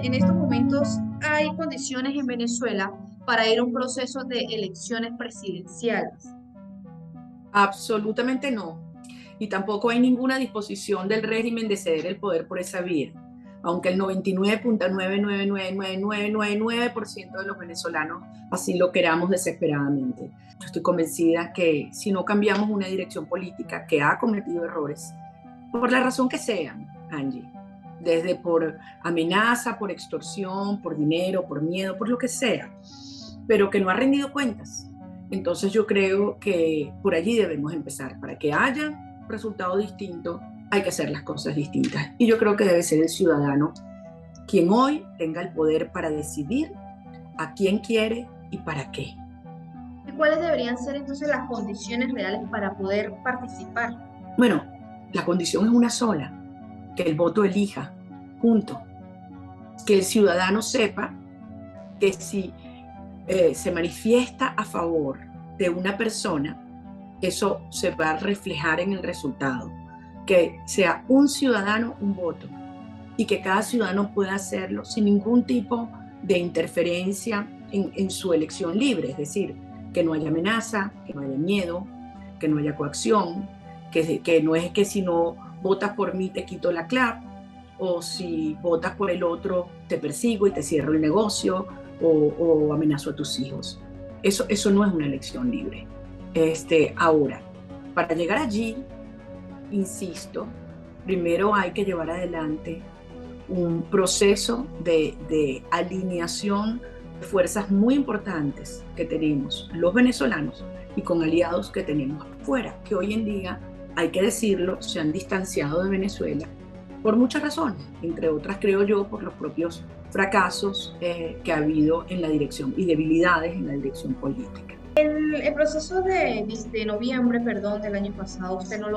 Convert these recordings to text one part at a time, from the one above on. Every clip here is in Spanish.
en estos momentos hay condiciones en Venezuela para ir a un proceso de elecciones presidenciales. Absolutamente no. Y tampoco hay ninguna disposición del régimen de ceder el poder por esa vía. Aunque el 99.9999999% de los venezolanos así lo queramos desesperadamente. Yo estoy convencida que si no cambiamos una dirección política que ha cometido errores, por la razón que sean, Angie, desde por amenaza, por extorsión, por dinero, por miedo, por lo que sea, pero que no ha rendido cuentas. Entonces yo creo que por allí debemos empezar. Para que haya un resultado distinto, hay que hacer las cosas distintas. Y yo creo que debe ser el ciudadano quien hoy tenga el poder para decidir a quién quiere y para qué. ¿Y cuáles deberían ser entonces las condiciones reales para poder participar? Bueno, la condición es una sola, que el voto elija, punto. Que el ciudadano sepa que si se manifiesta a favor de una persona, eso se va a reflejar en el resultado. Que sea un ciudadano, un voto, y que cada ciudadano pueda hacerlo sin ningún tipo de interferencia en su elección libre, es decir, que no haya amenaza, que no haya miedo, que no haya coacción, que no es que si no votas por mí te quito la CLAP, o si votas por el otro te persigo y te cierro el negocio, o amenazo a tus hijos. Eso no es una elección libre. Ahora, para llegar allí, insisto, primero hay que llevar adelante un proceso de alineación de fuerzas muy importantes que tenemos los venezolanos y con aliados que tenemos afuera, que hoy en día, hay que decirlo, se han distanciado de Venezuela por muchas razones, entre otras creo yo por los propios fracasos que ha habido en la dirección y debilidades en la dirección política. El proceso de noviembre, perdón, del año pasado, usted no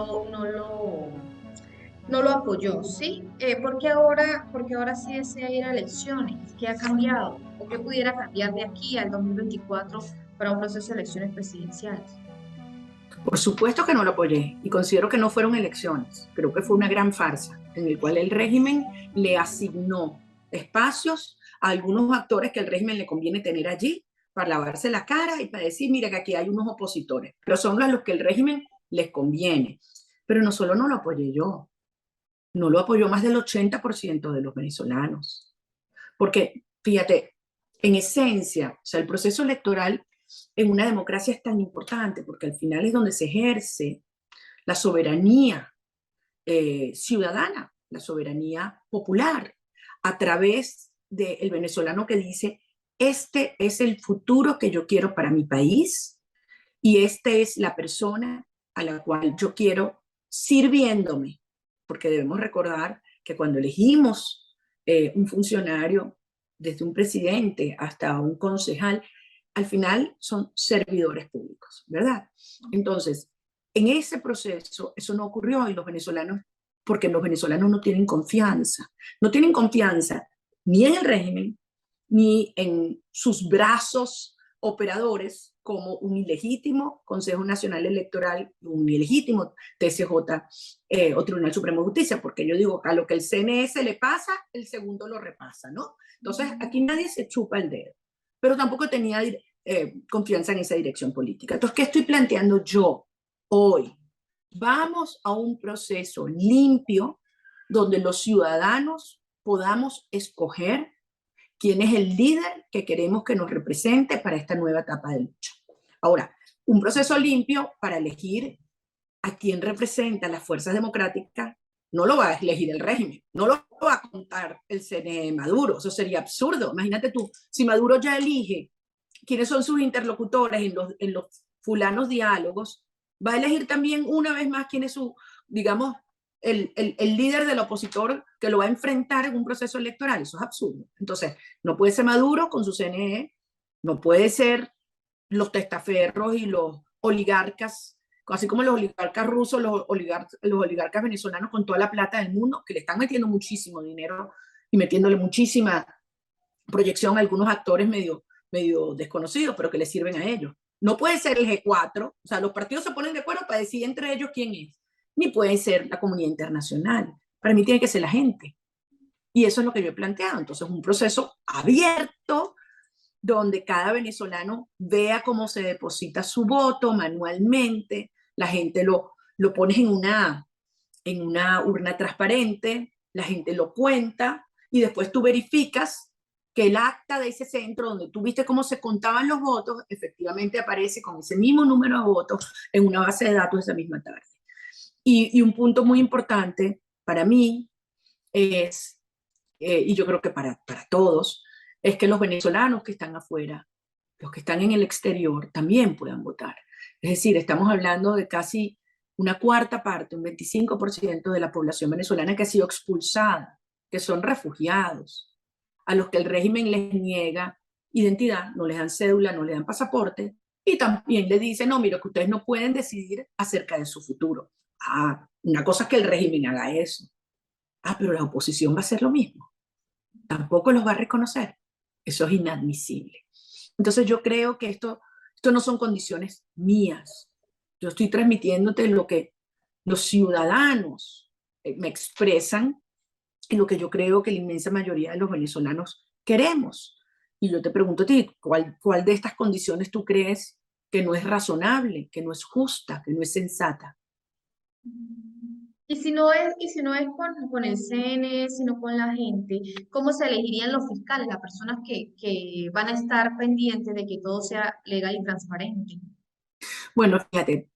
lo apoyó, ¿sí? Porque ahora sí desea ir a elecciones. ¿Qué ha cambiado? ¿O qué pudiera cambiar de aquí al 2024 para un proceso de elecciones presidenciales? Por supuesto que no lo apoyé y considero que no fueron elecciones. Creo que fue una gran farsa en el cual el régimen le asignó espacios a algunos actores que el régimen le conviene tener allí para lavarse la cara y para decir, mira que aquí hay unos opositores, pero son a los que el régimen les conviene. Pero no solo no lo apoyé yo, no lo apoyó más del 80% de los venezolanos. Porque, fíjate, en esencia, o sea, el proceso electoral en una democracia es tan importante porque al final es donde se ejerce la soberanía ciudadana, la soberanía popular, a través del venezolano que dice, este es el futuro que yo quiero para mi país y esta es la persona a la cual yo quiero sirviéndome, porque debemos recordar que cuando elegimos un funcionario, desde un presidente hasta un concejal, al final son servidores públicos, ¿verdad? Entonces, en ese proceso, eso no ocurrió y los venezolanos, porque los venezolanos no tienen confianza ni en el régimen, ni en sus brazos operadores como un ilegítimo Consejo Nacional Electoral, un ilegítimo TSJ o Tribunal Supremo de Justicia, porque yo digo, a lo que el CNS le pasa, el segundo lo repasa, ¿no? Entonces, aquí nadie se chupa el dedo, pero tampoco tenía confianza en esa dirección política. Entonces, ¿qué estoy planteando yo hoy? Vamos a un proceso limpio donde los ciudadanos podamos escoger quién es el líder que queremos que nos represente para esta nueva etapa de lucha. Ahora, un proceso limpio para elegir a quién representa las fuerzas democráticas no lo va a elegir el régimen, no lo va a contar el CNE de Maduro, eso sería absurdo. Imagínate tú, si Maduro ya elige quiénes son sus interlocutores en los fulanos diálogos, va a elegir también una vez más quién es su, digamos, el líder del opositor que lo va a enfrentar en un proceso electoral. Eso es absurdo. Entonces, no puede ser Maduro con su CNE, no puede ser los testaferros y los oligarcas, así como los oligarcas rusos, los oligarcas venezolanos con toda la plata del mundo, que le están metiendo muchísimo dinero y metiéndole muchísima proyección a algunos actores medio desconocidos, pero que les sirven a ellos. No puede ser el G4, o sea, los partidos se ponen de acuerdo para decir entre ellos quién es, ni puede ser la comunidad internacional. Para mí tiene que ser la gente. Y eso es lo que yo he planteado. Entonces, un proceso abierto donde cada venezolano vea cómo se deposita su voto manualmente, la gente lo pones en una urna transparente, la gente lo cuenta y después tú verificas que el acta de ese centro donde tú viste cómo se contaban los votos, efectivamente aparece con ese mismo número de votos en una base de datos esa misma tarde. Y un punto muy importante para mí es, y yo creo que para todos, es que los venezolanos que están afuera, los que están en el exterior, también puedan votar. Es decir, estamos hablando de casi una cuarta parte, un 25% de la población venezolana que ha sido expulsada, que son refugiados, a los que el régimen les niega identidad, no les dan cédula, no les dan pasaporte, y también le dicen, no, mira, que ustedes no pueden decidir acerca de su futuro. Ah, una cosa es que el régimen haga eso. Ah, pero la oposición va a hacer lo mismo. Tampoco los va a reconocer. Eso es inadmisible. Entonces yo creo que esto no son condiciones mías. Yo estoy transmitiéndote lo que los ciudadanos me expresan y lo que yo creo que la inmensa mayoría de los venezolanos queremos. Y yo te pregunto a ti, ¿cuál de estas condiciones tú crees que no es razonable, que no es justa, que no es sensata? Y si no es con el CNE, sino con la gente, ¿cómo se elegirían los fiscales, las personas que van a estar pendientes de que todo sea legal y transparente? Bueno, fíjate,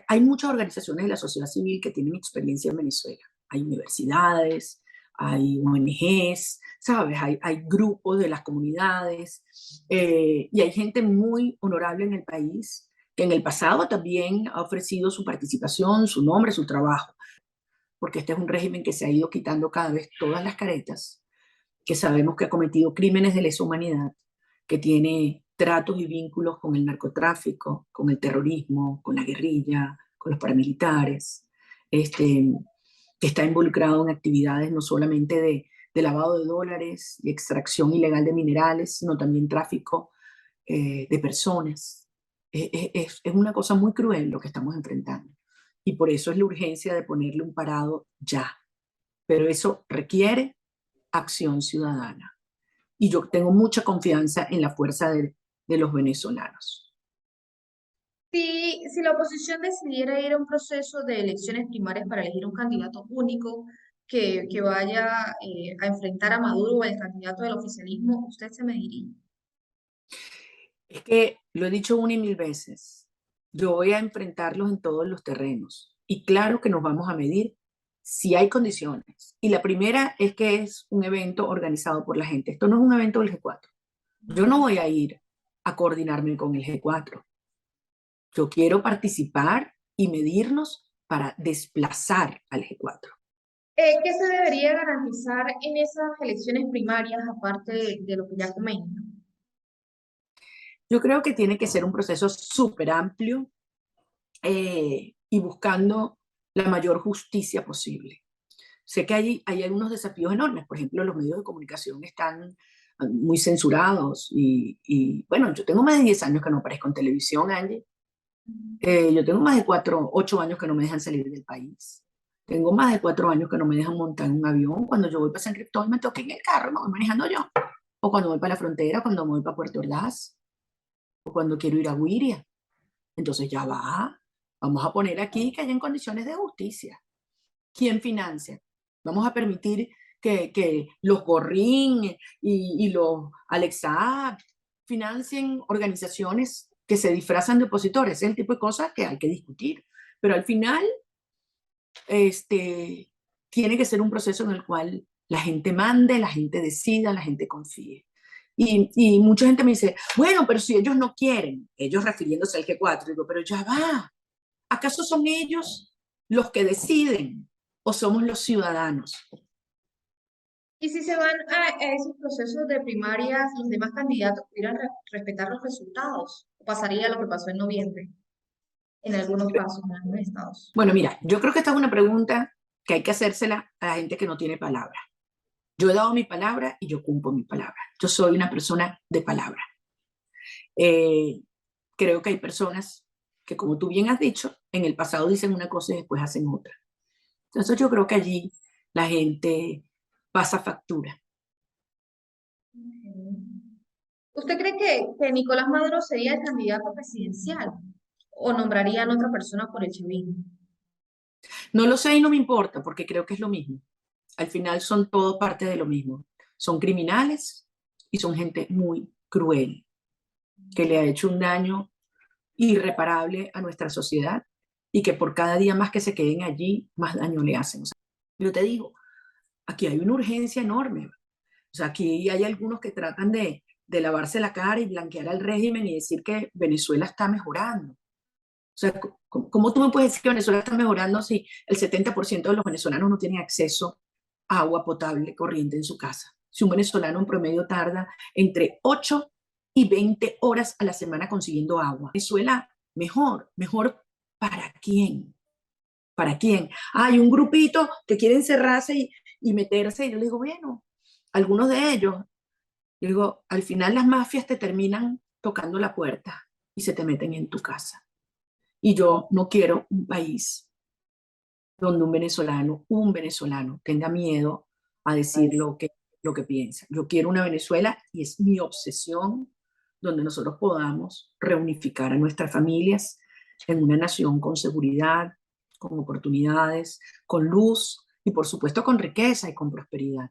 hay muchas organizaciones de la sociedad civil que tienen experiencia en Venezuela. Hay universidades, hay ONGs, ¿sabes? Hay grupos de las comunidades y hay gente muy honorable en el país que en el pasado también ha ofrecido su participación, su nombre, su trabajo, porque este es un régimen que se ha ido quitando cada vez todas las caretas, que sabemos que ha cometido crímenes de lesa humanidad, que tiene tratos y vínculos con el narcotráfico, con el terrorismo, con la guerrilla, con los paramilitares, que está involucrado en actividades no solamente de lavado de dólares y extracción ilegal de minerales, sino también tráfico de personas. Es una cosa muy cruel lo que estamos enfrentando. Y por eso es la urgencia de ponerle un parado ya. Pero eso requiere acción ciudadana. Y yo tengo mucha confianza en la fuerza de los venezolanos. Si la oposición decidiera ir a un proceso de elecciones primarias para elegir un candidato único que vaya a enfrentar a Maduro o el candidato del oficialismo, ¿usted se mediría? Es que lo he dicho una y mil veces, yo voy a enfrentarlos en todos los terrenos. Y claro que nos vamos a medir si hay condiciones. Y la primera es que es un evento organizado por la gente. Esto no es un evento del G4. Yo no voy a ir a coordinarme con el G4. Yo quiero participar y medirnos para desplazar al G4. ¿Qué se debería garantizar en esas elecciones primarias, aparte de lo que ya comento? Yo creo que tiene que ser un proceso súper amplio y buscando la mayor justicia posible. Sé que hay algunos desafíos enormes, por ejemplo, los medios de comunicación están muy censurados bueno, yo tengo más de 10 años que no aparezco en televisión, Angie. Yo tengo más de 8 años que no me dejan salir del país. Tengo más de 4 años que no me dejan montar en un avión. Cuando yo voy para San Cristóbal me toca en el carro, me voy manejando yo. O cuando voy para la frontera, cuando voy para Puerto Ordaz, o cuando quiero ir a Guiria. Entonces ya va, vamos a poner aquí que hayan condiciones de justicia. ¿Quién financia? Vamos a permitir que los Gorrín y los Alexa financien organizaciones que se disfrazan de opositores. Es el tipo de cosas que hay que discutir. Pero al final, tiene que ser un proceso en el cual la gente mande, la gente decida, la gente confíe. Y mucha gente me dice, bueno, pero si ellos no quieren, ellos refiriéndose al G4, digo, pero ya va, ¿acaso son ellos los que deciden o somos los ciudadanos? Y si se van a esos procesos de primarias, los demás candidatos pudieran respetar los resultados, o pasaría lo que pasó en noviembre, en algunos casos, en algunos estados. Bueno, mira, yo creo que esta es una pregunta que hay que hacérsela a la gente que no tiene palabra. Yo he dado mi palabra y yo cumplo mi palabra. Yo soy una persona de palabra. Eh, Creo que hay personas que, como tú bien has dicho, en el pasado dicen una cosa y después hacen otra. Entonces yo creo que allí la gente pasa factura. ¿Usted cree que Nicolás Maduro sería el candidato presidencial o nombrarían otra persona por el chavismo? No lo sé y no me importa porque creo que es lo mismo. Al final son todo parte de lo mismo. Son criminales y son gente muy cruel que le ha hecho un daño irreparable a nuestra sociedad y que por cada día más que se queden allí, más daño le hacen. O sea, yo te digo, aquí hay una urgencia enorme. O sea, aquí hay algunos que tratan de lavarse la cara y blanquear al régimen y decir que Venezuela está mejorando. O sea, ¿cómo tú me puedes decir que Venezuela está mejorando si el 70% de los venezolanos no tienen acceso a agua potable corriente en su casa? Si un venezolano en promedio tarda entre 8 y 20 horas a la semana consiguiendo agua. Venezuela, mejor ¿para quién? ¿Para quién? Hay un grupito que quiere encerrarse y meterse, y yo le digo, bueno, algunos de ellos, yo digo, al final las mafias te terminan tocando la puerta y se te meten en tu casa. Y yo no quiero un país donde un venezolano tenga miedo a decir lo que piensa. Yo quiero una Venezuela, y es mi obsesión, donde nosotros podamos reunificar a nuestras familias en una nación con seguridad, con oportunidades, con luz y por supuesto con riqueza y con prosperidad.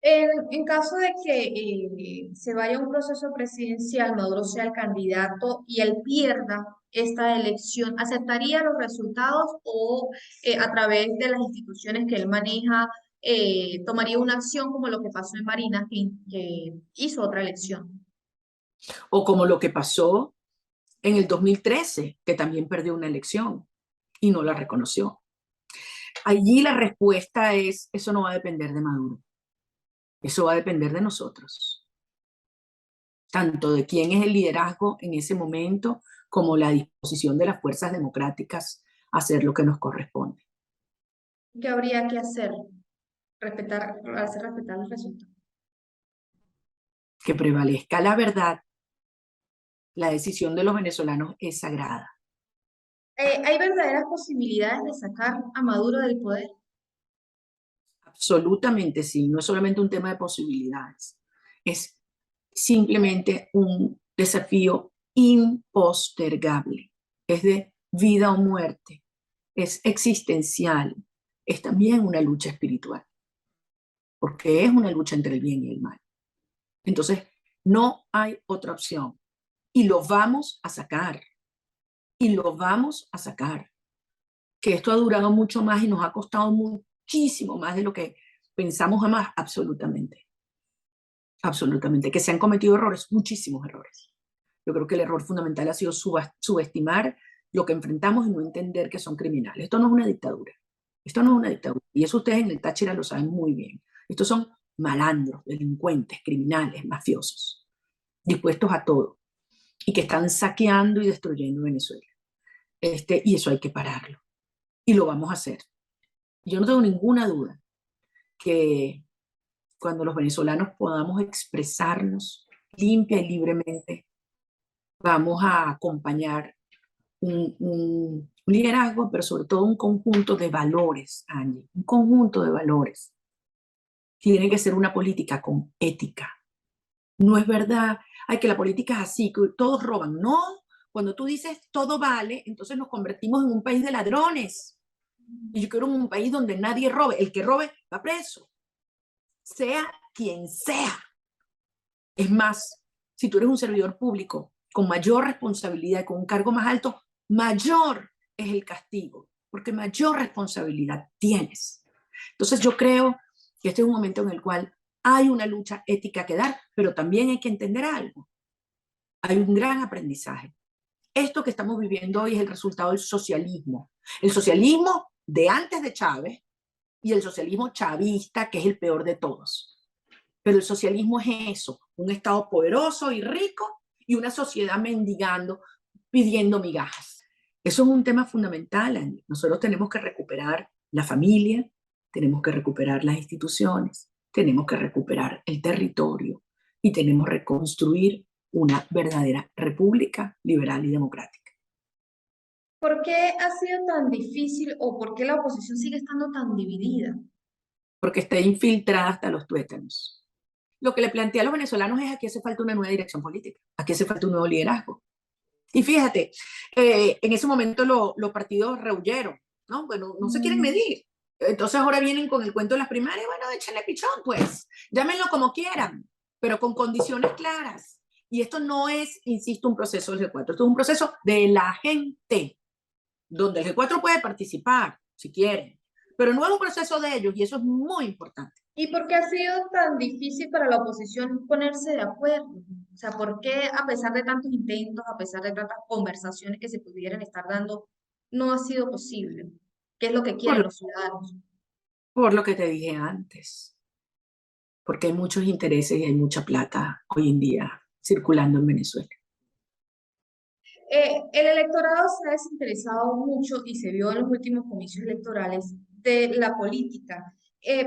En caso de que se vaya a un proceso presidencial, Maduro sea el candidato y él pierda esta elección, ¿aceptaría los resultados o a través de las instituciones que él maneja tomaría una acción como lo que pasó en Barinas, que hizo otra elección? O como lo que pasó en el 2013, que también perdió una elección y no la reconoció. Allí la respuesta es, eso no va a depender de Maduro, eso va a depender de nosotros, tanto de quién es el liderazgo en ese momento como la disposición de las fuerzas democráticas a hacer lo que nos corresponde. ¿Qué habría que hacer? Hacer respetar los resultados. Que prevalezca la verdad, la decisión de los venezolanos es sagrada. ¿Hay verdaderas posibilidades de sacar a Maduro del poder? Absolutamente sí, no es solamente un tema de posibilidades, es simplemente un desafío impostergable, es de vida o muerte, es existencial, es también una lucha espiritual, porque es una lucha entre el bien y el mal. Entonces, no hay otra opción y lo vamos a sacar, y lo vamos a sacar. Que esto ha durado mucho más y nos ha costado muchísimo más de lo que pensamos jamás, absolutamente. Absolutamente. Que se han cometido errores, muchísimos errores. Yo creo que el error fundamental ha sido subestimar lo que enfrentamos y no entender que son criminales. Esto no es una dictadura. Esto no es una dictadura. Y eso ustedes en el Táchira lo saben muy bien. Estos son malandros, delincuentes, criminales, mafiosos, dispuestos a todo y que están saqueando y destruyendo Venezuela. Y eso hay que pararlo. Y lo vamos a hacer. Yo no tengo ninguna duda que cuando los venezolanos podamos expresarnos limpia y libremente, vamos a acompañar un liderazgo, pero sobre todo un conjunto de valores, Angie, un conjunto de valores. Tiene que ser una política con ética. No es verdad, ay, que la política es así, que todos roban. No, cuando tú dices todo vale, entonces nos convertimos en un país de ladrones. Y yo quiero un país donde nadie robe. El que robe va preso, sea quien sea. Es más, si tú eres un servidor público con mayor responsabilidad, con un cargo más alto, mayor es el castigo, porque mayor responsabilidad tienes. Entonces yo creo que este es un momento en el cual hay una lucha ética que dar, pero también hay que entender algo. Hay un gran aprendizaje. Esto que estamos viviendo hoy es el resultado del socialismo. El socialismo de antes de Chávez y el socialismo chavista, que es el peor de todos. Pero el socialismo es eso, un Estado poderoso y rico y una sociedad mendigando, pidiendo migajas. Eso es un tema fundamental, Andy. Nosotros tenemos que recuperar la familia, tenemos que recuperar las instituciones, tenemos que recuperar el territorio y tenemos que reconstruir una verdadera república liberal y democrática. ¿Por qué ha sido tan difícil o por qué la oposición sigue estando tan dividida? porque está infiltrada hasta los tuétanos. Lo que le plantea a los venezolanos es: aquí hace falta una nueva dirección política, aquí hace falta un nuevo liderazgo. Y fíjate, en ese momento los partidos rehuyeron, ¿no? Bueno, no se quieren medir. Entonces ahora vienen con el cuento de las primarias. Bueno, échenle pichón, pues, llámenlo como quieran, pero con condiciones claras. Y esto no es, insisto, un proceso del G4, esto es un proceso de la gente, donde el G4 puede participar, si quieren, pero no es un proceso de ellos, y eso es muy importante. ¿Y por qué ha sido tan difícil para la oposición ponerse de acuerdo? O sea, ¿por qué a pesar de tantos intentos, a pesar de tantas conversaciones que se pudieran estar dando, no ha sido posible? ¿Qué es lo que quieren Por, los ciudadanos? por lo que te dije antes, porque hay muchos intereses y hay mucha plata hoy en día circulando en Venezuela. El electorado se ha desinteresado mucho y se vio en los últimos comicios electorales de la política,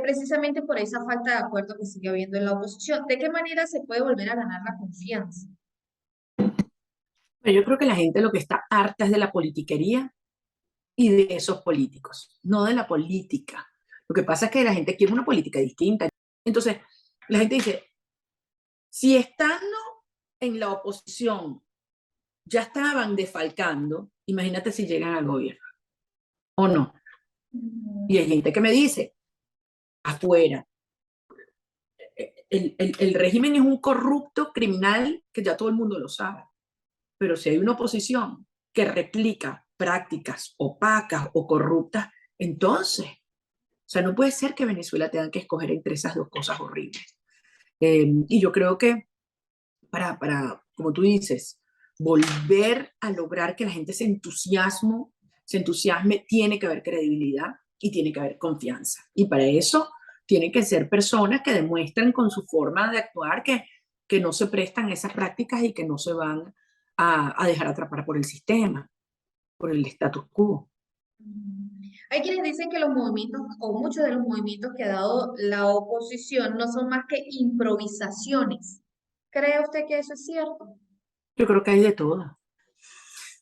precisamente por esa falta de acuerdo que sigue habiendo en la oposición. ¿De qué manera se puede volver a ganar la confianza? Pero yo creo que la gente lo que está harta es de la politiquería y de esos políticos, no de la política. Lo que pasa es que la gente quiere una política distinta. Entonces, la gente dice: si estando en la oposición ya estaban defalcando, imagínate si llegan al gobierno, ¿o no? Y hay gente que me dice: afuera, el régimen es un corrupto criminal que ya todo el mundo lo sabe. Pero si hay una oposición que replica prácticas opacas o corruptas, entonces, o sea, no puede ser que Venezuela tenga que escoger entre esas dos cosas horribles. Y yo creo que como tú dices, volver a lograr que la gente se entusiasme, tiene que haber credibilidad y tiene que haber confianza. Y para eso tienen que ser personas que demuestren con su forma de actuar que no se prestan a esas prácticas y que no se van a dejar atrapar por el sistema, por el status quo. Hay quienes dicen que los movimientos, o muchos de los movimientos que ha dado la oposición, no son más que improvisaciones. ¿Cree usted que eso es cierto? Yo creo que hay de todo.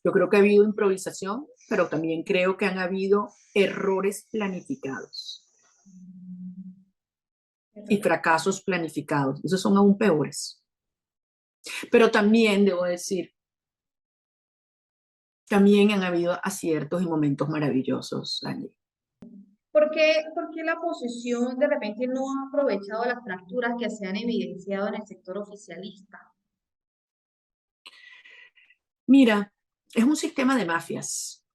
Yo creo que ha habido improvisación, pero también creo que han habido errores planificados y fracasos planificados. Esos son aún peores. Pero también debo decir, también han habido aciertos y momentos maravillosos, Angie. ¿Por qué la oposición de repente no ha aprovechado las fracturas que se han evidenciado en el sector oficialista? Mira, es un sistema de mafias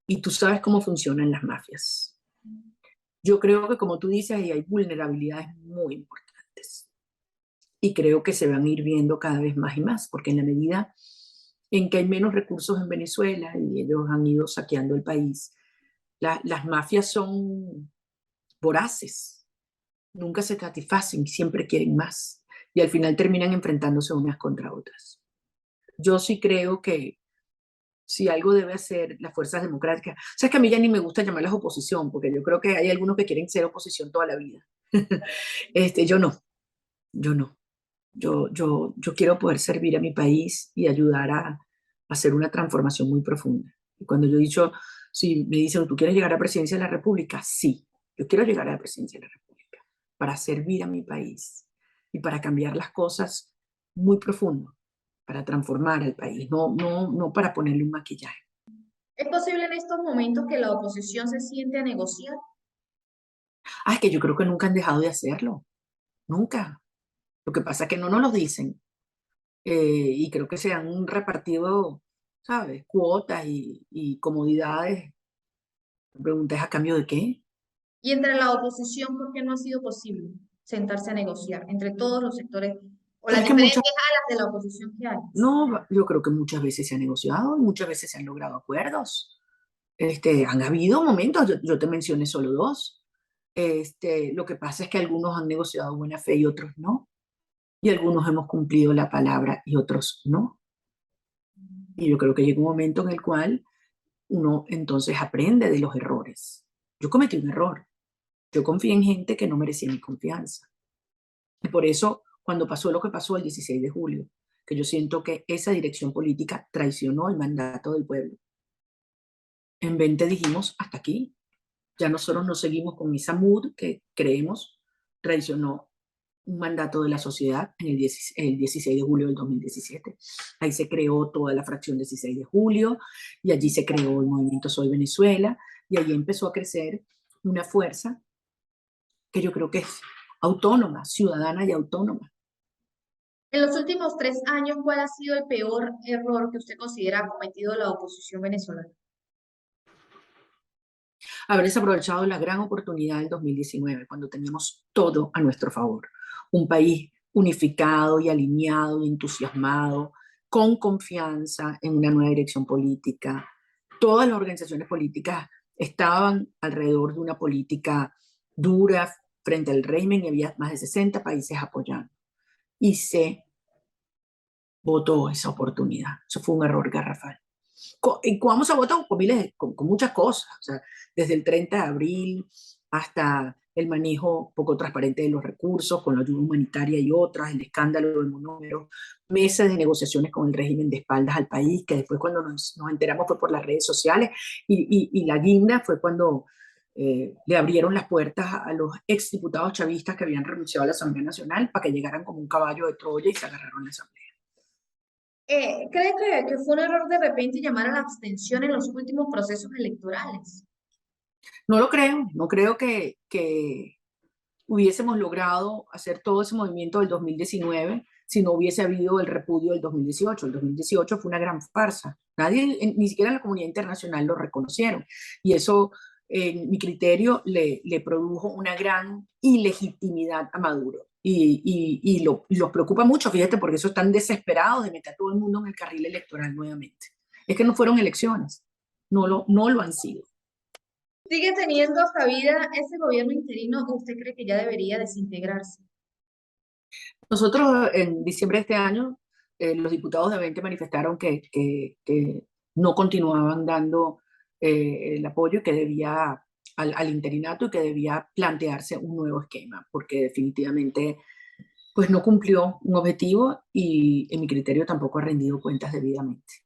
y tú sabes cómo funcionan las mafias. Yo creo que, como tú dices, ahí hay vulnerabilidades muy importantes y creo que se van a ir viendo cada vez más y más, porque en la medida en que hay menos recursos en Venezuela y ellos han ido saqueando el país, las mafias son voraces, nunca se satisfacen, siempre quieren más y al final terminan enfrentándose unas contra otras. Yo sí creo que si algo debe hacer las fuerzas democráticas, o sea, es que a mí ya ni me gusta llamarlas oposición, porque yo creo que hay algunos que quieren ser oposición toda la vida. Yo no, yo no. Yo quiero poder servir a mi país y ayudar a hacer una transformación muy profunda. Y cuando yo he dicho, si me dicen: ¿tú quieres llegar a la presidencia de la República? Sí, yo quiero llegar a la presidencia de la República para servir a mi país y para cambiar las cosas muy profundo, para transformar al país, no para ponerle un maquillaje. ¿Es posible en estos momentos que la oposición se siente a negociar? Es que yo creo que nunca han dejado de hacerlo, nunca. Lo que pasa es que no nos lo dicen, y creo que se han repartido, ¿sabes? Cuotas y comodidades. La pregunta es: ¿a cambio de qué? Y entre la oposición, ¿por qué no ha sido posible sentarse a negociar entre todos los sectores o Pero las es que muchas, diferentes alas de la oposición que hay? no, yo creo que muchas veces se ha negociado, muchas veces se han logrado acuerdos. Han habido momentos, yo te mencioné solo dos. Lo que pasa es que algunos han negociado de buena fe y otros no. Y algunos hemos cumplido la palabra y otros no. Y yo creo que llega un momento en el cual uno entonces aprende de los errores. Yo cometí un error. Yo confié en gente que no merecía mi confianza. Y por eso, cuando pasó lo que pasó el 16 de julio, que yo siento que esa dirección política traicionó el mandato del pueblo. En 20 dijimos: hasta aquí. Ya nosotros no seguimos con esa mood que creemos traicionó un mandato de la sociedad en el 16 de julio del 2017. Ahí se creó toda la fracción 16 de julio y allí se creó el movimiento Soy Venezuela y allí empezó a crecer una fuerza que yo creo que es autónoma, ciudadana y autónoma. En los últimos 3 años, ¿cuál ha sido el peor error que usted considera ha cometido la oposición venezolana? Haber desaprovechado la gran oportunidad del 2019, cuando teníamos todo a nuestro favor. Un país unificado y alineado y entusiasmado, con confianza en una nueva dirección política. Todas las organizaciones políticas estaban alrededor de una política dura frente al régimen y había más de 60 países apoyando. Y se votó esa oportunidad. Eso fue un error garrafal. Y vamos a votar con muchas cosas, o sea, desde el 30 de abril hasta el manejo poco transparente de los recursos, con la ayuda humanitaria y otras, el escándalo del monómero, meses de negociaciones con el régimen de espaldas al país, que después cuando nos enteramos fue por las redes sociales, y la guinda fue cuando le abrieron las puertas a los exdiputados chavistas que habían renunciado a la Asamblea Nacional para que llegaran como un caballo de Troya y se agarraron la Asamblea. ¿Cree que fue un error de repente llamar a la abstención en los últimos procesos electorales? No lo creo, no creo que hubiésemos logrado hacer todo ese movimiento del 2019 si no hubiese habido el repudio del 2018. El 2018 fue una gran farsa. Nadie, ni siquiera en la comunidad internacional lo reconocieron. Y eso, en mi criterio, le produjo una gran ilegitimidad a Maduro. Y los preocupa mucho, fíjate, porque eso están desesperados de meter a todo el mundo en el carril electoral nuevamente. Es que no fueron elecciones, no lo han sido. ¿Sigue teniendo cabida ese gobierno interino o usted cree que ya debería desintegrarse? Nosotros en diciembre de este año, los diputados de 20 manifestaron que no continuaban dando el apoyo que debía al interinato y que debía plantearse un nuevo esquema, porque definitivamente pues no cumplió un objetivo y en mi criterio tampoco ha rendido cuentas debidamente.